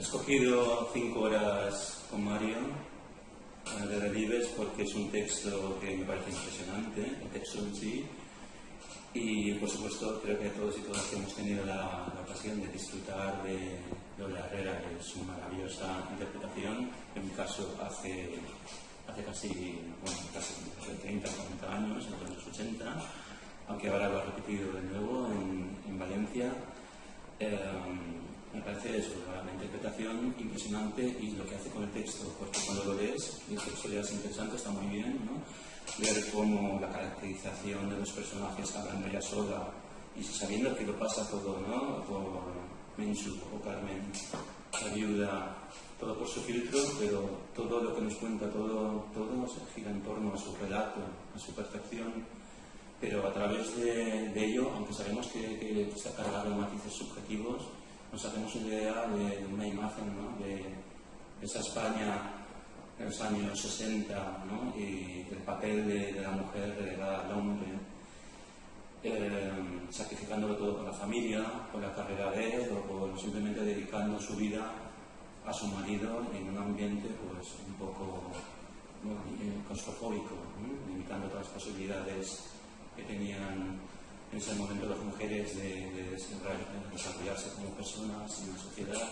He escogido 5 horas con Mario de Delibes porque es un texto que me parece impresionante, el texto en sí, y por supuesto creo que todos y todas que hemos tenido la ocasión de disfrutar de Lola Herrera, que es su maravillosa interpretación, en mi caso hace casi 30 o 40 años, en los 80, aunque ahora lo ha repetido de nuevo en Valencia. Me parece eso, la interpretación impresionante y lo que hace con el texto, porque cuando lo lees, y el texto ya es interesante, está muy bien, ¿no? Ver cómo la caracterización de los personajes hablando ya sola y sabiendo que lo pasa todo, ¿no? Por Menchu o Carmen, la viuda, todo por su filtro, pero todo lo que nos cuenta, todo se gira en torno a su relato, a su perfección, pero a través de ello, aunque sabemos que está cargado de matices subjetivos, nos hacemos una idea de una imagen, ¿no? de esa España en los años 60, ¿no? Y el papel de la mujer relegada al hombre, sacrificándolo todo por la familia, por la carrera de él o por simplemente dedicando su vida a su marido en un ambiente pues un poco claustrofóbico, ¿no? Limitando todas las posibilidades que tenían en ese momento las mujeres de desarrollarse como personas en la sociedad,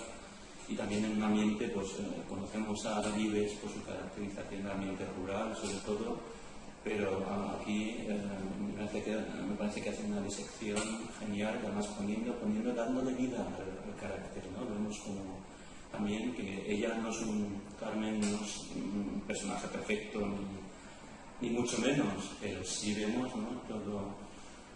y también en un ambiente, pues conocemos a Delibes por su caracterización del ambiente rural sobre todo, pero aquí me parece que hace una disección genial, además dándole vida al carácter, ¿no? Vemos como también que ella no es Carmen no es un personaje perfecto ni mucho menos, pero sí vemos, ¿no? Todo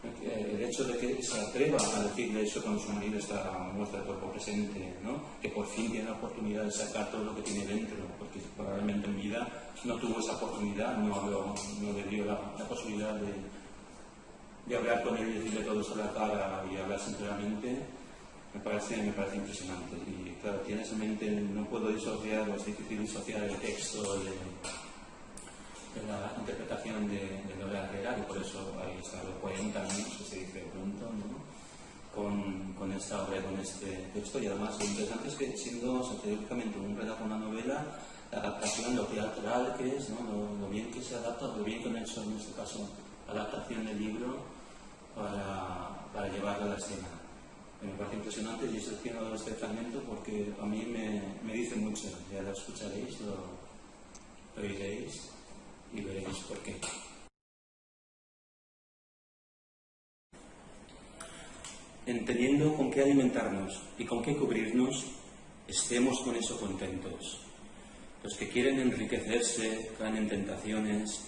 el hecho de que se atreva a decirle eso cuando su marido está muerto de cuerpo presente, ¿no? Que por fin tiene la oportunidad de sacar todo lo que tiene dentro, porque probablemente en vida no tuvo esa oportunidad, no le dio la posibilidad de hablar con él y decirle todo eso a la cara y hablar sinceramente. Me parece impresionante. Y claro, tienes en mente, no puedo disociar, o es difícil disociar el texto de la interpretación de Lola Herrera, y por eso ahí está los 40 años, que se dice pronto, ¿no? Con esta obra, con este texto. Y además lo interesante es que, siendo teóricamente un relato, una novela, la adaptación, lo teatral que es, ¿no? Lo bien que se adapta, lo bien que han hecho en este caso adaptación del libro para llevarlo a la escena. Me parece impresionante y he seleccionado este fragmento porque a mí me dice mucho. Ya lo escucharéis, lo oiréis y veréis por qué. Entendiendo con qué alimentarnos y con qué cubrirnos, estemos con eso contentos. Los que quieren enriquecerse caen en tentaciones,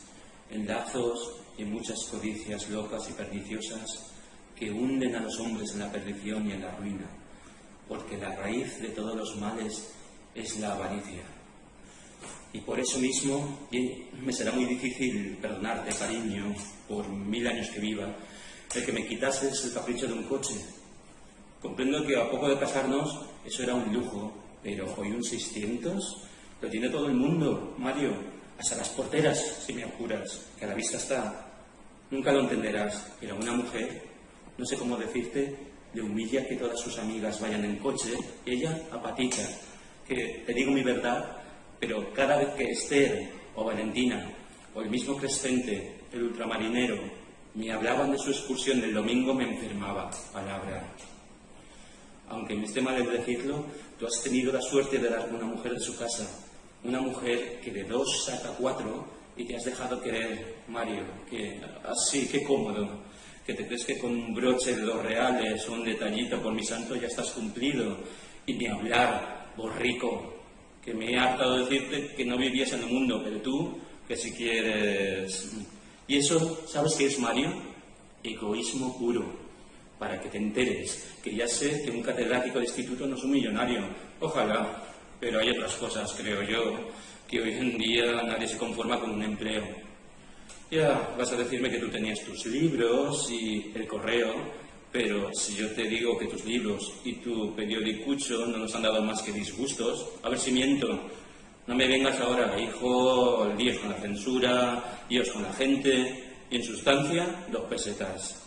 en lazos y en muchas codicias locas y perniciosas que hunden a los hombres en la perdición y en la ruina, porque la raíz de todos los males es la avaricia. Y por eso mismo me será muy difícil perdonarte, cariño, por 1000 años que viva, el que me quitases el capricho de un coche. Comprendo que a poco de casarnos eso era un lujo, pero hoy un 600 lo tiene todo el mundo, Mario, hasta las porteras, si me apuras, que a la vista está. Nunca lo entenderás, pero una mujer, no sé cómo decirte, le humilla que todas sus amigas vayan en coche, ella apatita, que te digo mi verdad, pero cada vez que Esther o Valentina o el mismo Crescente, el ultramarinero, me hablaban de su excursión del domingo, me enfermaba, palabra. Aunque me esté mal el decirlo, tú has tenido la suerte de dar con una mujer de su casa, una mujer que de 2 saca 4 y te has dejado querer, Mario, que así, qué cómodo, que te crees que con un broche de 2 reales o un detallito por mi santo ya estás cumplido, y ni hablar, borrico, que me he hartado de decirte que no vivías en el mundo, pero tú, que si quieres... Y eso, ¿sabes qué es, Mario? Egoísmo puro, para que te enteres, que ya sé que un catedrático de instituto no es un millonario, ojalá, pero hay otras cosas, creo yo, que hoy en día nadie se conforma con un empleo. Ya vas a decirme que tú tenías tus libros y el correo, pero si yo te digo que tus libros y tu periodicucho no nos han dado más que disgustos, a ver si miento. No me vengas ahora, hijo, líos con la censura, líos con la gente, y en sustancia, 2 pesetas.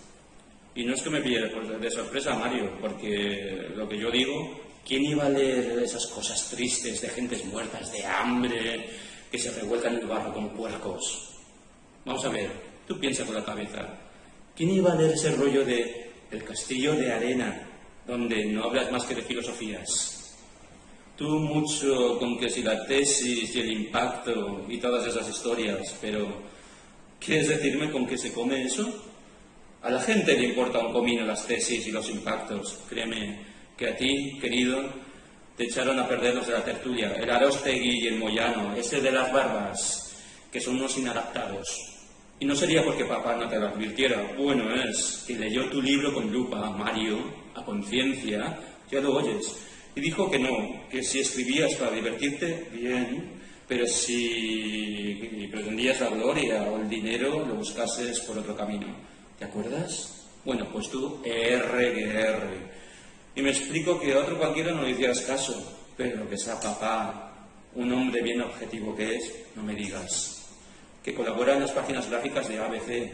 Y no es que me pille de sorpresa, Mario, porque lo que yo digo, ¿Quién iba a leer esas cosas tristes de gentes muertas de hambre que se revuelcan en el barro como puercos? Vamos a ver, tú piensa con la cabeza. ¿Quién iba a leer ese rollo de El castillo de arena, donde no hablas más que de filosofías? Tú mucho con que si la tesis y el impacto y todas esas historias, pero ¿quieres decirme con qué se come eso? A la gente le importa un comino las tesis y los impactos. Créeme que a ti, querido, te echaron a perder los de la tertulia, el Aróstegui y el Moyano, ese de las barbas, que son unos inadaptados. Y no sería porque papá no te lo advirtiera. Bueno, es que leyó tu libro con lupa, Mario, a conciencia, ya lo oyes, y dijo que no, que si escribías para divertirte, bien, pero si pretendías la gloria o el dinero, lo buscases por otro camino. ¿Te acuerdas? Bueno, pues tú, R. Y me explico que a otro cualquiera no le hicieras caso, pero que sea papá, un hombre bien objetivo que es, no me digas. Que colabora en las páginas gráficas de ABC.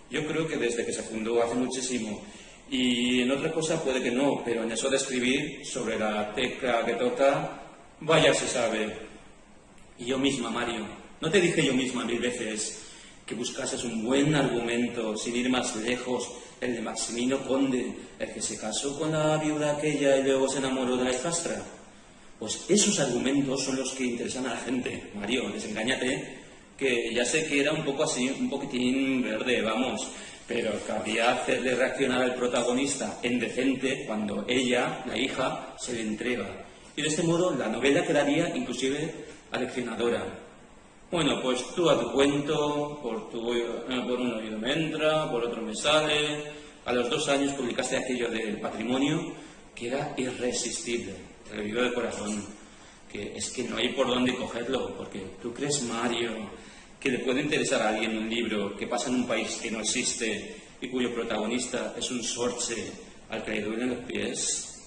Yo creo que desde que se fundó hace muchísimo. Y en otra cosa puede que no, pero en eso de escribir sobre la tecla que toca, vaya se sabe. Y yo misma, Mario, ¿no te dije yo misma 1000 veces que buscases un buen argumento, sin ir más lejos, el de Maximino Conde, el que se casó con la viuda aquella y luego se enamoró de la hijastra? Pues esos argumentos son los que interesan a la gente, Mario, desengáñate, que ya sé que era un poco así, un poquitín verde, vamos, pero cabía hacerle reaccionar al protagonista en decente cuando ella, la hija, se le entrega. Y de este modo la novela quedaría inclusive aleccionadora. Bueno, pues tú a tu cuento, por un oído me entra, por otro me sale. A los 2 años publicaste aquello del patrimonio, que era irresistible, te lo digo de corazón, que es que no hay por dónde cogerlo, porque tú crees, Mario, que le puede interesar a alguien un libro que pasa en un país que no existe y cuyo protagonista es un sorche al que le duelen los pies.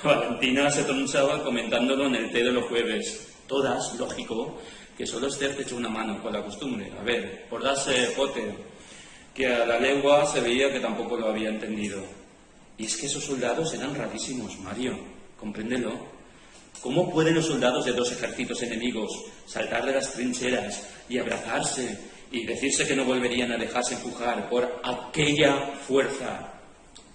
Valentina se tronchaba comentándolo en el té de los jueves. Todas, lógico, que solo Esther te echó una mano con la costumbre. A ver, por darse pote, que a la legua se veía que tampoco lo había entendido. Y es que esos soldados eran rarísimos, Mario, compréndelo. ¿Cómo pueden los soldados de 2 ejércitos enemigos saltar de las trincheras y abrazarse y decirse que no volverían a dejarse empujar por aquella fuerza?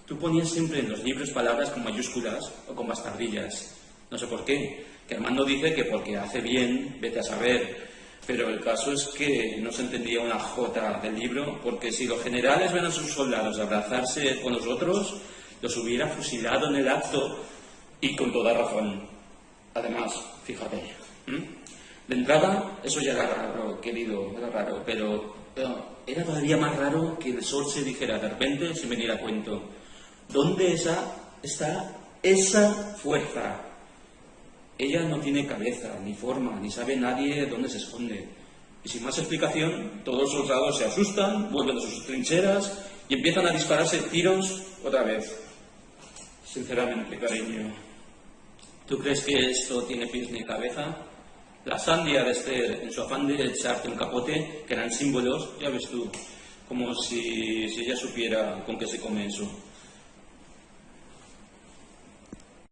Tú ponías siempre en los libros palabras con mayúsculas o con bastardillas. No sé por qué. Que Armando dice que porque hace bien, vete a saber. Pero el caso es que no se entendía una jota del libro, porque si los generales ven a sus soldados abrazarse con los otros, los hubiera fusilado en el acto, y con toda razón. Además, fíjate, de entrada, eso ya era raro, querido, era raro, pero era todavía más raro que el sol se dijera de repente sin venir a cuento. ¿Dónde está esa fuerza? Ella no tiene cabeza, ni forma, ni sabe nadie dónde se esconde. Y sin más explicación, todos los soldados se asustan, vuelven a sus trincheras y empiezan a dispararse tiros otra vez. Sinceramente, cariño, ¿tú crees que esto tiene pies ni cabeza? La sandia de Esther, en su afán de echarte un capote, que eran símbolos, ya ves tú, como si ella supiera con qué se come eso.